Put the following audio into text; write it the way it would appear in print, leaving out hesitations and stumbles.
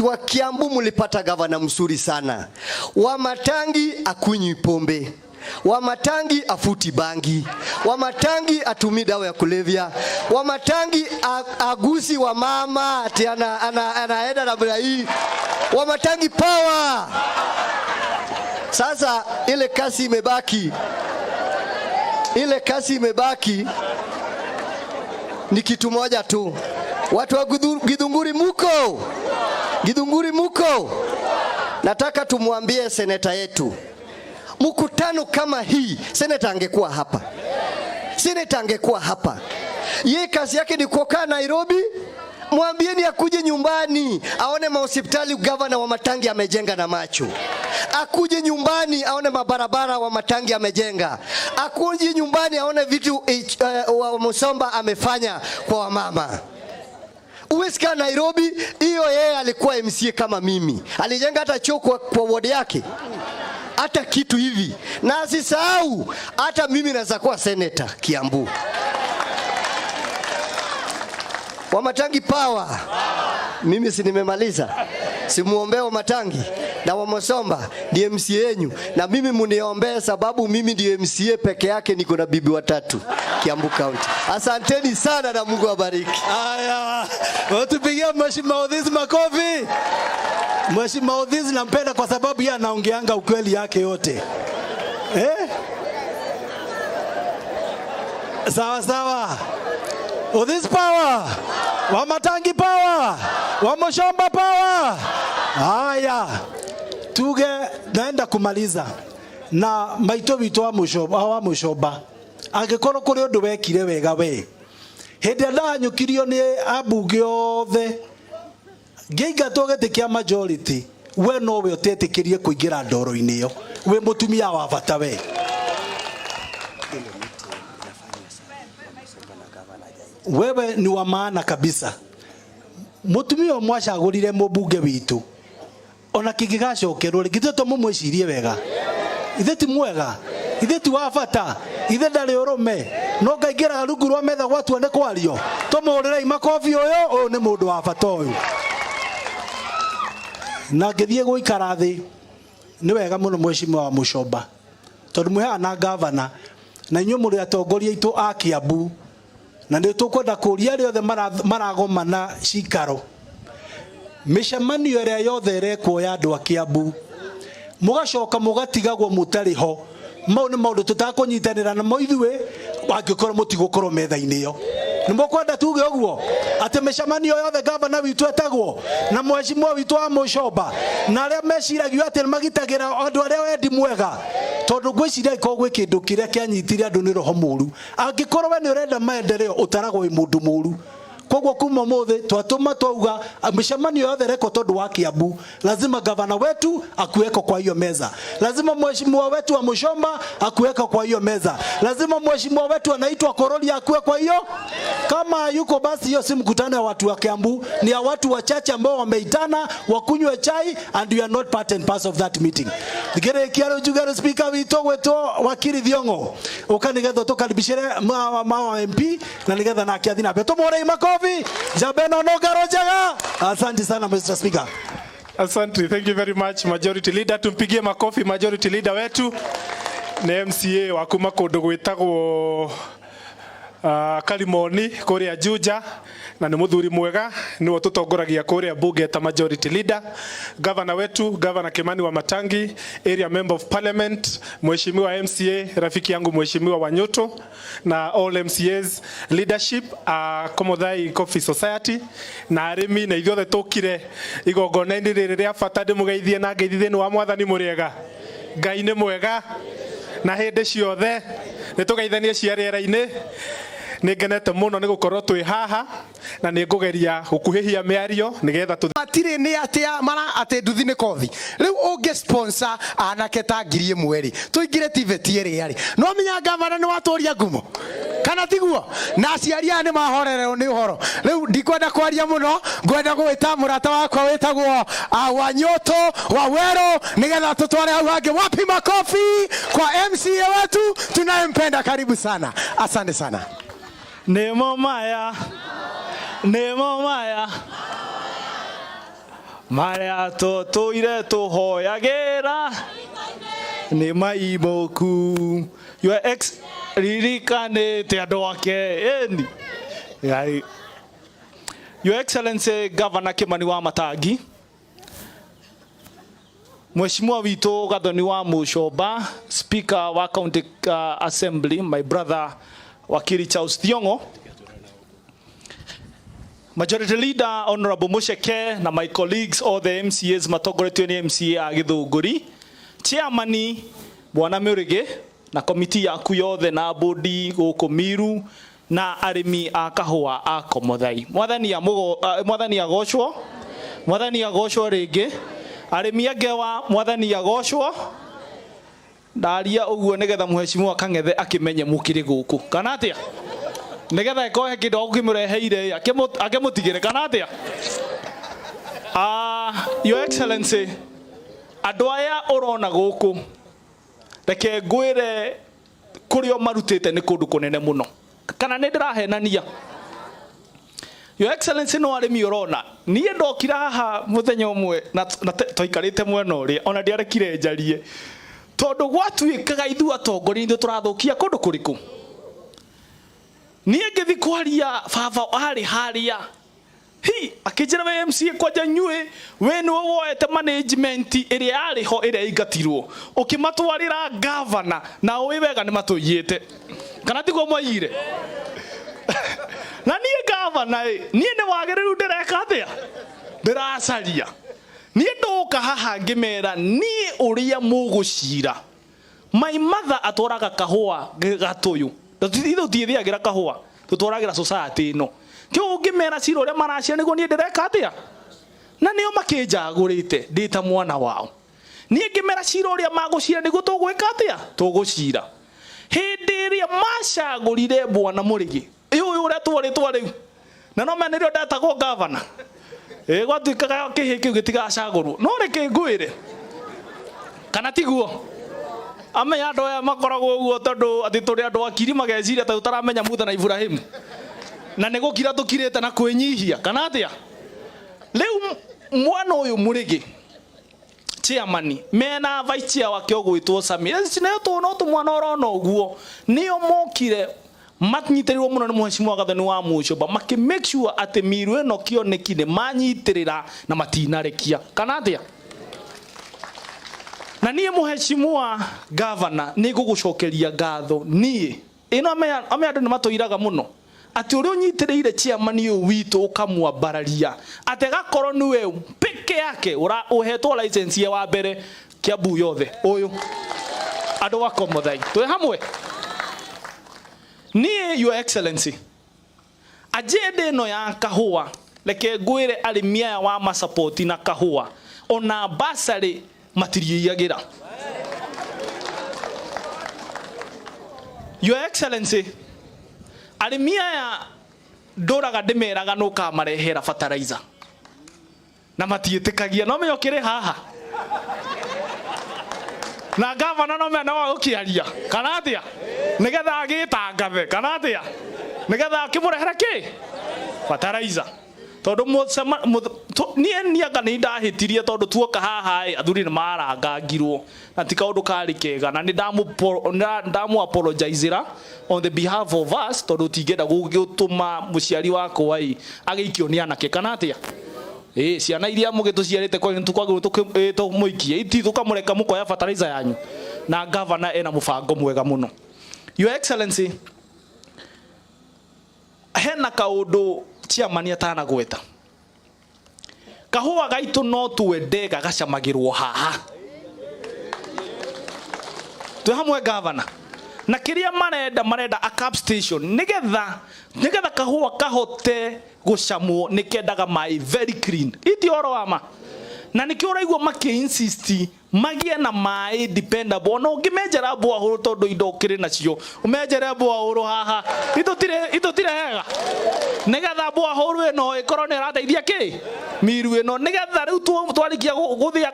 Wa Kiambu mulipata gavana mzuri sana. Wamatangi akunywi pombe. Wamatangi afuti bangi. Wamatangi atumi dawa ya kulevya. Wamatangi agusi wa mama ati anaenda na brai. Wamatangi power. Sasa ile kasi imebaki. Ile kasi imebaki ni kitu moja tu. Watu wa Githunguri muko? Githunguri muko? Nataka tumwambie seneta yetu. Mkutano kama hii, seneta angekuwa hapa. Seneta angekuwa hapa. Yeye kazi yake ni kukaa Nairobi. Mwambieni akuje nyumbani, aone mahospitali gavana Wamatangi amejenga na macho. Akuje nyumbani aone mabarabara Wamatangi amejenga. Akuje nyumbani aone vitu Musomba amefanya kwa wamama. Uwesika Nairobi, hiyo yeye alikuwa MCA kama mimi. Alijenga hata choo kwa ward yake. Hata kitu hivi. Na asisahau hata mimi naweza kuwa senator Kiambu. Wamatangi power. Mimi si nimemaliza. Simuombee Wamatangi na Wamusomba ndiye MCA yenu, na mimi muniombee sababu mimi ndiye MCA peke yake, niko na bibi watatu Kiambu County. Asanteni sana na Mungu awabariki. Haya, tupigie Mheshimiwa Odhis makofi. Mheshimiwa Odhis nampenda kwa sababu yeye anaongeanga ukweli yake yote. Sawa sawa. Odhis power. Wamatangi power. Wamusomba power. Haya, tuge naenda kumaliza na maito wito wa Musomba. Angekoro kuri undu wekire wega we. Hende ndanyukirio ni abunge othe. Ngeiga Guthekia majority. We no we utetikirie kuingira ndoro-ini yo. We mutumia wa bata we. Wewe ni wa maana kabisa. Mutumia mwacagurire mubunge witu. Ona kingigacokerwo githe to mumwicirie wega. Ithe ti mwega. Ithe ti wa bata. Ithe ndari urume. No ngaingira rungu rwa metha gwatuone kwario. Tumurire makofi uyu ni mundu wa bata uyu. Na ngithie guikara thi ni wega muno Mheshimiwa wa Musomba. Tondu muheana gavana na inyu muri atongoria itu a Kiambu. Na ndio tukwenda kuria riothe maragomana cikaro. Mishamanio ria yothe rekwo ya andu a Kiambu. Mugacoka mugatigagwo mutariho. Mau ni maundu tutakunyitanira na mo ithuĩ wangikorwo mutigũkorwo metha-inĩ yo. Nimukwenda tuge ũguo ati mishamanio yothe gavana witu etagwo na Mheshimiwa witu wa Musomba na aria meciragio ati magitagira andu aria wendi mwega, tondu gwiciria iko gwi kindu kiria kianyitire andu ni roho muru. Angikorwo we ni urenda maendeleo utaragwo wi mundu muru. Kogwo kuma mothe twatuma twauga mishamanio yothe reko tondu wa Kiambu, lazima gavana wetu akuweko kwa hiyo meza. Lazima Mheshimiwa wetu wa Musomba akuweko kwa hiyo meza. Lazima Mheshimiwa wetu anaitwa Koroli akuwe kwa hiyo. Kama yuko basi hiyo si mkutano ya watu wa Kiambu, ni ya watu wachache ambao wameitana wakunywe chai, and you are not part and parcel of that meeting. Ngere kiaro jugaro speaker wito wetu wakiri Thiongo. Ukanigetho tukaribishire ma MP na nigetha na kiathina beto more imako Jabeno Nogaro Jaga. Asante sana Mr. Speaker. Asante, thank you very much Majority Leader. Tumpigie makofi Majority Leader wetu na MCA wa kuma kundu gwitagwo Kalimoni kuria Juja, na ni muthuri mwega, niwe tutongoragia kuria bunge ta Majority Leader. Governor wetu, Governor Kimani Wamatangi, Area Member of Parliament, Mheshimiwa MCA, rafiki yangu Mheshimiwa Wanyoto, na all MCAs, leadership, Komodhai Coffee Society, na arimi na ithuothe tukire igongona-ini riri ria bata ndimugeithie na ngeithithie ni wa Mwathani muriega. Ngai ni mwega na hindi ciothe nitugeithanie cia riera-ini. Ningenete muno ni gukorwo twi haha na ni ngugeria gukuhihia miario nigetha atire ni atia mara ate nduthi ni kothi riu unge sponsor anake ta ngiri imwe tuingire tiveti eri ari no menya gavana ni watoria ngumo kana tiguo na aciaria ni mahorerero ni uhoro riu ndikwenda kwaria muno ngwenda gwita murata wakwa witagwo Wanyoto wa Wero nigetha tutware hau hangi. Wapi makofi kwa MCA wetu tunayempenda, karibu sana, asante sana. Nemo maya Maria tũtũire tũhoyagĩra nĩ maimoku. Your ex ririkanĩte andũ ake eni. Your Excellency Governor Kimani Wamatangi, Mheshimiwa wito Gathoni wa Mushoba, Speaker wa County Assembly, my brother Wakili Charles Thiongo, Majority Leader Honorable Musheke na my colleagues all the MCAs matogoretio ni MCA a Githunguri, Chairman Bwana Murige na komiti yaku yothe na bodi guku Miru na arimi a kahua a Komothai. Mwathani agocwo ringi. Arimi angewa mwathani agocwo. Ndaria uguo nigetha Mheshimiwa Kang'ethe akimenye mukiri guku. Kana atia? Nigetha ekohe kindu akimureheire akemutigire kana atia? Your Excellency, andu aya urona guku reke ngwire kurio marutite ni kundu kunene muno. Kana nindirahenania. Your Excellency no arimi urona nie ndokira haha muthenya umwe na toikarite mwena uria ona ndiarekire njarie tondu gwatuikaga ithu atongori ndio turathukia kundu kuriku nie ngithi kwaria baba ari haria akijira we MCA kwaja nyue we no woete management iria ari ho iria igatirwo ukimatwarira governor na we wega ni matuyite kana tiguo mwaire na nie governor nie ne wagiriru ndireka atia ndiracaria nie ndoka haha ngimera nie uria mugucira my mother atwaraga kahua gatuyu ithu thiithiagira kahua tutwaragira society no kio ngimera cira uria maracira niguo nie ndireka atia na nio makinjagurite ndita mwana wao nie ngimera cira uria magucira niguo tugwika atia tugucira hindi iria macagurire Bwana Murigi uyu uria twaritwa riu na no mena rio ndatagwo governor gwatuikaga kihi kiu gitigacagurwo no reke ngwire kana tiguo amenya andu aya makoragwo uguo tondu ati turi andu akiri mageciria ta utaramenya Musa na Ibrahim na nigukira tukirite na kwinyihia kana atia riu mwana uyu Murigi Chairman mena vice chair wake ogwitwo Sami sinayo tuona tumwana orona uguo nio mokire matnyitirirwo muno ni Mheshimiwa Gathoni wa Mushoba make make sure ati Miru eno kionekine manyitirira na matinarekia kana atia na nie Mheshimiwa Governor ni gugucokeria ngatho nie ino ame andu ni matoiraga muno ati uri unyitiriire chairman uyu witu ukamwambararia ati gakoro niwe peke yake uhetwo license ya wa mbere Kiambu yothe uyu andu wa Komothai twe hamwe nie Your Excellency agenda ino ya kahua leke ngwire arimi aya wa masupport na kahua ona basari matiriagira. Your Excellency arimi aya ndoraga ndimeraga nuka marehera fertilizer na matietikagia no menyokire haha na governor no mena wa ukiaria kana atia nigetha agitangathe kana atia nigetha akimurehera ki fertilizer tondu niaga ni ndahitirie tondu tuoka haha athuri ni marangangirwo na ti kaundu kari kega na ni ndamu apologizera on the behalf of us tondu tingenda gugituma muciari wakwa ageikio ni anake kana atia ciana iria mugituciarite kwa ntukwagiru tumuikie itithuka mureka mukoya fertilizer yanyu na governor ena mubango mwega muno. Your Excellency hena kaundu chairman atana gweta kahua gaitu no tuende gagacamagirwo haha tu hamwe governor na kiria marenda a cap station nigetha kahua kahote gucamwo nikendaga mai very clean iti oro ama na nikio raigwo maki insist magie na mai dependable no ngimejera bwa huru tondu indo kiri nacio umejera bwa huru haha itotire hega nigetha bwa huru eno ikorwo ni rateithia ki Miru eno nigetha riu twarikia guthia